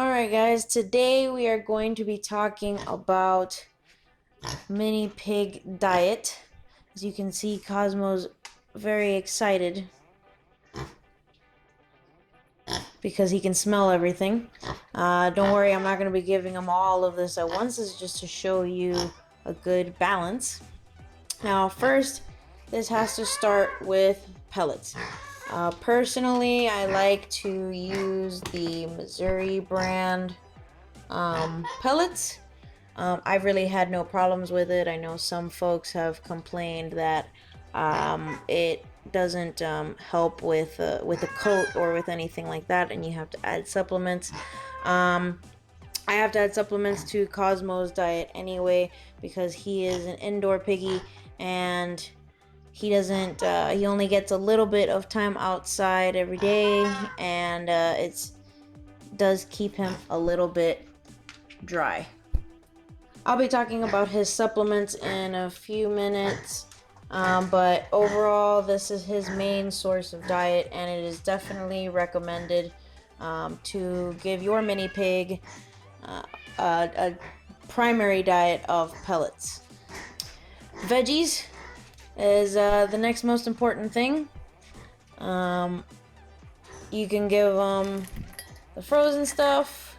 Alright guys, today we are going to be talking about mini pig diet. As you can see, Cosmo's very excited because he can smell everything. Don't worry, I'm not going to be giving him all of this at once. This is just to show you a good balance. Now first, this has to start with pellets. Personally, I like to use the Missouri brand pellets. I've really had no problems with it. I know some folks have complained that it doesn't help with the coat or with anything like that, and you have to add supplements. I have to add supplements to Cosmo's diet anyway because he is an indoor piggy and he doesn't. He only gets a little bit of time outside every day, and it does keep him a little bit dry. I'll be talking about his supplements in a few minutes, but overall this is his main source of diet, and it is definitely recommended to give your mini pig a primary diet of pellets. Veggies is the next most important thing. You can give them the frozen stuff,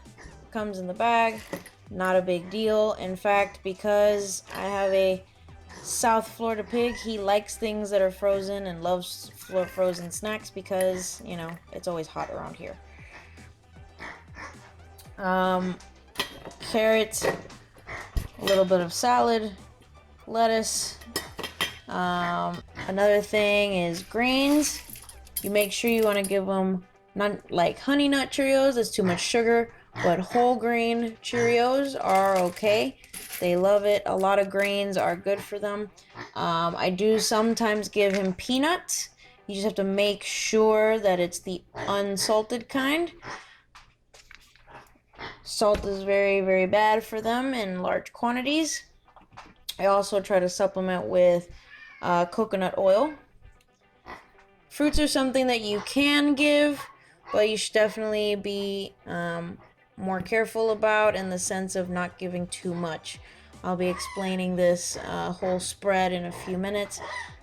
comes in the bag. Not a big deal. In fact, because I have a South Florida pig, he likes things that are frozen and loves frozen snacks because, you know, it's always hot around here. Carrots, a little bit of salad, lettuce. Another thing is grains. You make sure you want to give them not like Honey Nut Cheerios, that's too much sugar. But whole grain Cheerios are okay. They love it. A lot of grains are good for them. I do sometimes give him peanuts. You just have to make sure that it's the unsalted kind. Salt is very, very bad for them in large quantities. I also try to supplement with coconut oil. Fruits are something that you can give, but you should definitely be more careful about in the sense of not giving too much. I'll be explaining this whole spread in a few minutes.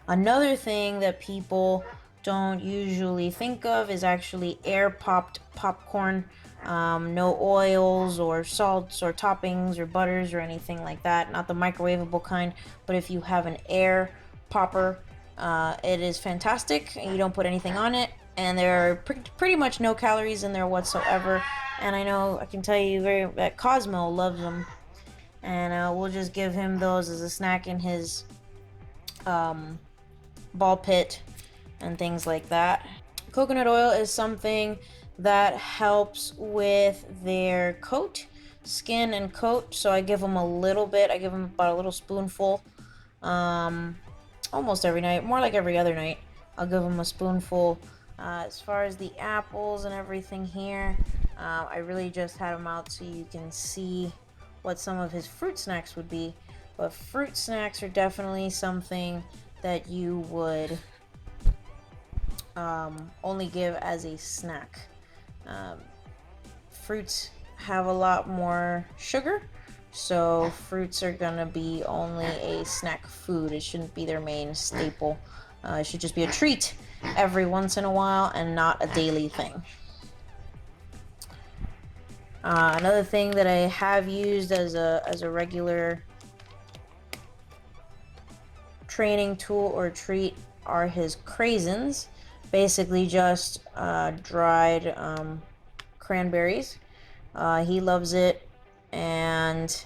Another thing that people don't usually think of is actually air popped popcorn. No oils or salts or toppings or butters or anything like that. Not the microwavable kind, but if you have an air popper, it is fantastic. You don't put anything on it, and there are pretty much no calories in there whatsoever. And I know I can tell you that Cosmo loves them, and we'll just give him those as a snack in his ball pit and things like that. Coconut oil is something that helps with their coat, skin and coat, so I give them a little bit. I give them about a little spoonful almost every night, more like every other night. I'll give them a spoonful. As far as the apples and everything here, I really just had them out so you can see what some of his fruit snacks would be. But fruit snacks are definitely something that you would only give as a snack. Fruits have a lot more sugar, so fruits are gonna be only a snack food. It shouldn't be their main staple. It should just be a treat every once in a while and not a daily thing. Another thing that I have used as a regular training tool or treat are his craisins. Basically just dried cranberries. He loves it, and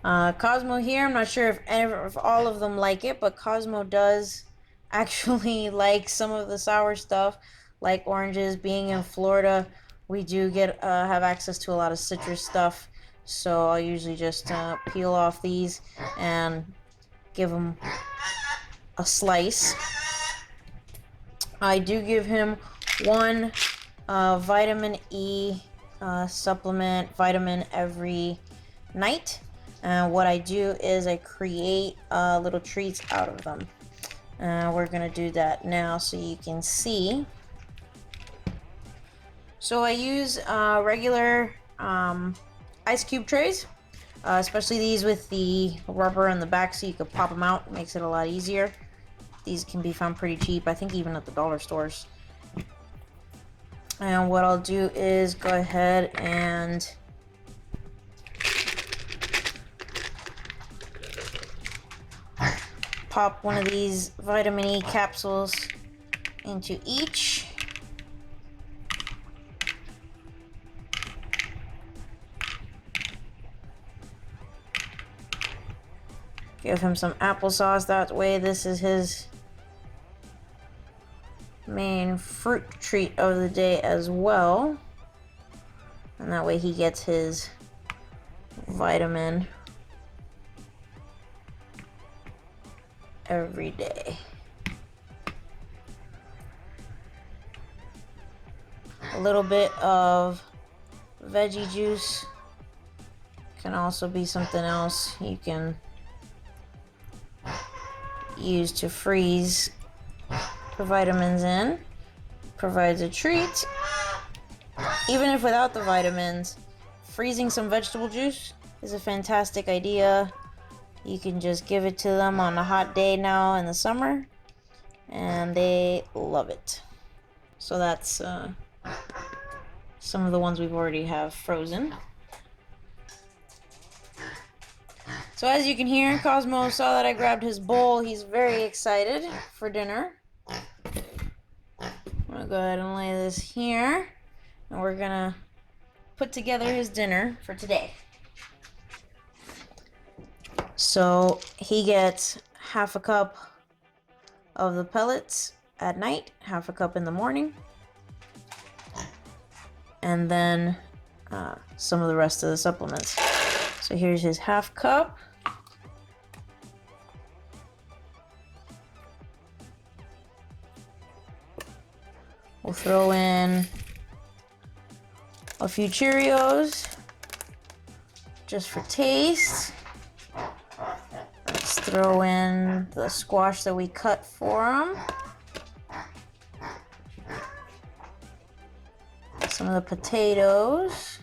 Cosmo here, I'm not sure if all of them like it, but Cosmo does actually like some of the sour stuff, like oranges. Being in Florida, we do have access to a lot of citrus stuff, so I'll usually just peel off these and give him a slice. I do give him one vitamin E supplement vitamin every night. What I do is I create little treats out of them. We're gonna do that now so you can see. So I use regular ice cube trays, especially these with the rubber on the back so you can pop them out. It makes it a lot easier. These can be found pretty cheap, I think even at the dollar stores. And what I'll do is go ahead and pop one of these vitamin E capsules into each. Give him some applesauce, that way this is his main fruit treat of the day as well. And that way he gets his vitamin every day. A little bit of veggie juice can also be something else you can use to freeze the vitamins in. Provides a treat. Even if without the vitamins, freezing some vegetable juice is a fantastic idea. You can just give it to them on a hot day now in the summer, and they love it. So that's some of the ones we've already have frozen. So as you can hear, Cosmo saw that I grabbed his bowl. He's very excited for dinner. I'm gonna go ahead and lay this here, and we're gonna put together his dinner for today. So he gets half a cup of the pellets at night, half a cup in the morning, and then some of the rest of the supplements. So here's his half cup. We'll throw in a few Cheerios just for taste. Let's throw in the squash that we cut for him. Some of the potatoes.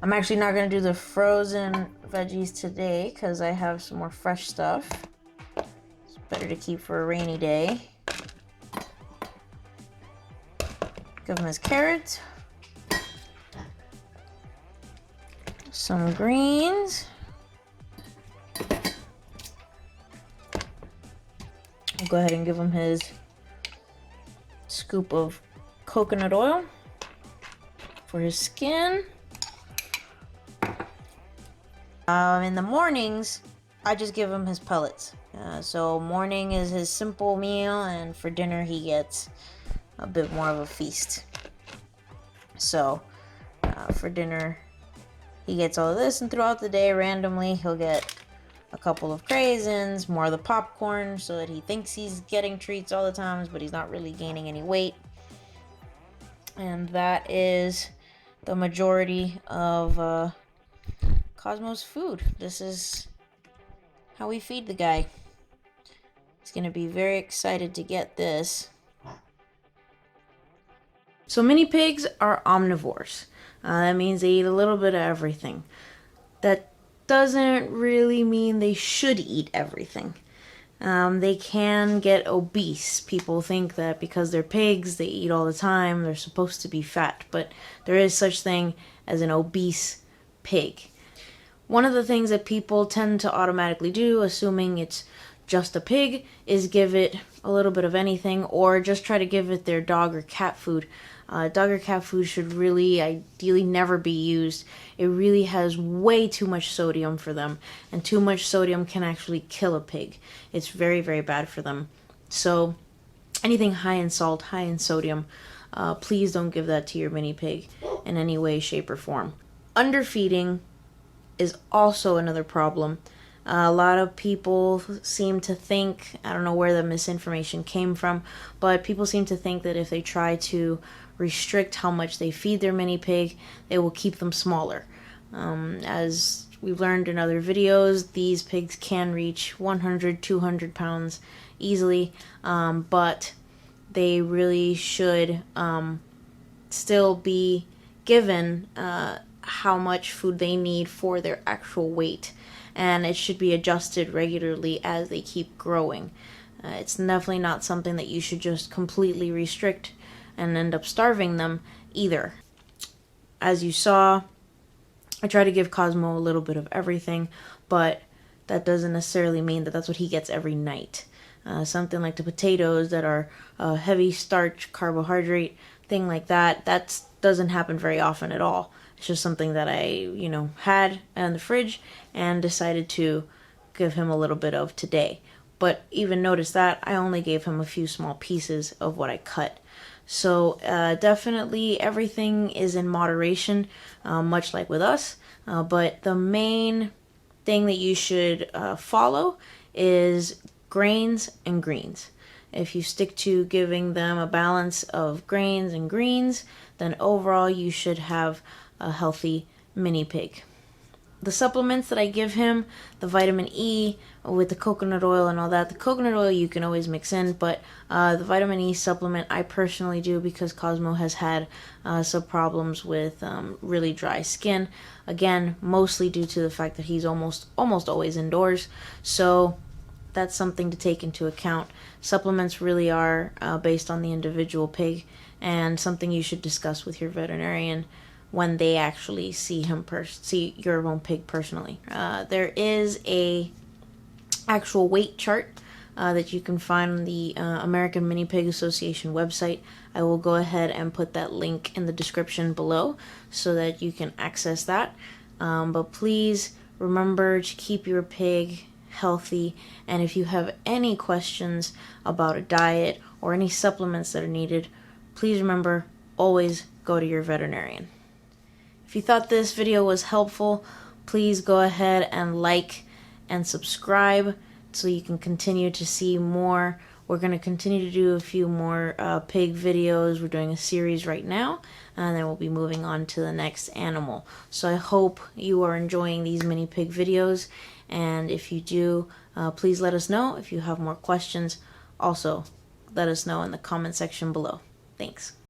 I'm actually not going to do the frozen veggies today because I have some more fresh stuff. It's better to keep for a rainy day. Give him his carrots. Some greens. I'll go ahead and give him his scoop of coconut oil for his skin. In the mornings, I just give him his pellets. So morning is his simple meal, and for dinner he gets a bit more of a feast. So for dinner he gets all of this, and throughout the day randomly he'll get a couple of craisins, more of the popcorn, so that he thinks he's getting treats all the times, but he's not really gaining any weight. And that is the majority of Cosmo's food. This is how we feed the guy. He's gonna be very excited to get this. So mini pigs are omnivores. That means they eat a little bit of everything. That doesn't really mean they should eat everything. They can get obese. People think that because they're pigs, they eat all the time, they're supposed to be fat, but there is such thing as an obese pig. One of the things that people tend to automatically do, assuming it's just a pig, is give it a little bit of anything, or just try to give it their dog or cat food. Dog or cat food should really, ideally, never be used. It really has way too much sodium for them, and too much sodium can actually kill a pig. It's very, very bad for them. So anything high in salt, high in sodium, please don't give that to your mini pig in any way, shape, or form. Underfeeding is also another problem. A lot of people seem to think, I don't know where the misinformation came from, but people seem to think that if they try to restrict how much they feed their mini pig, they will keep them smaller. As we've learned in other videos, these pigs can reach 100, 200 pounds easily, but they really should still be given how much food they need for their actual weight, and it should be adjusted regularly as they keep growing. It's definitely not something that you should just completely restrict and end up starving them either. As you saw, I try to give Cosmo a little bit of everything, but that doesn't necessarily mean that that's what he gets every night. Something like the potatoes that are heavy starch, carbohydrate, thing like that, that doesn't happen very often at all. It's just something that I, had in the fridge and decided to give him a little bit of today. But even notice that I only gave him a few small pieces of what I cut. So definitely everything is in moderation, much like with us. But the main thing that you should follow is grains and greens. If you stick to giving them a balance of grains and greens, then overall you should have a healthy mini pig. The supplements that I give him, the vitamin E with the coconut oil and all that, the coconut oil you can always mix in, but the vitamin E supplement I personally do because Cosmo has had some problems with really dry skin. Again, mostly due to the fact that he's almost always indoors. So that's something to take into account. Supplements really are based on the individual pig, and something you should discuss with your veterinarian when they actually see your own pig personally. There is a actual weight chart that you can find on the American Mini Pig Association website. I will go ahead and put that link in the description below so that you can access that. But please remember to keep your pig healthy, and if you have any questions about a diet or any supplements that are needed, please remember, always go to your veterinarian. If you thought this video was helpful, please go ahead and like and subscribe so you can continue to see more. We're going to continue to do a few more pig videos. We're doing a series right now, and then we'll be moving on to the next animal. So I hope you are enjoying these mini pig videos, and if you do, please let us know. If you have more questions, also let us know in the comment section below. Thanks.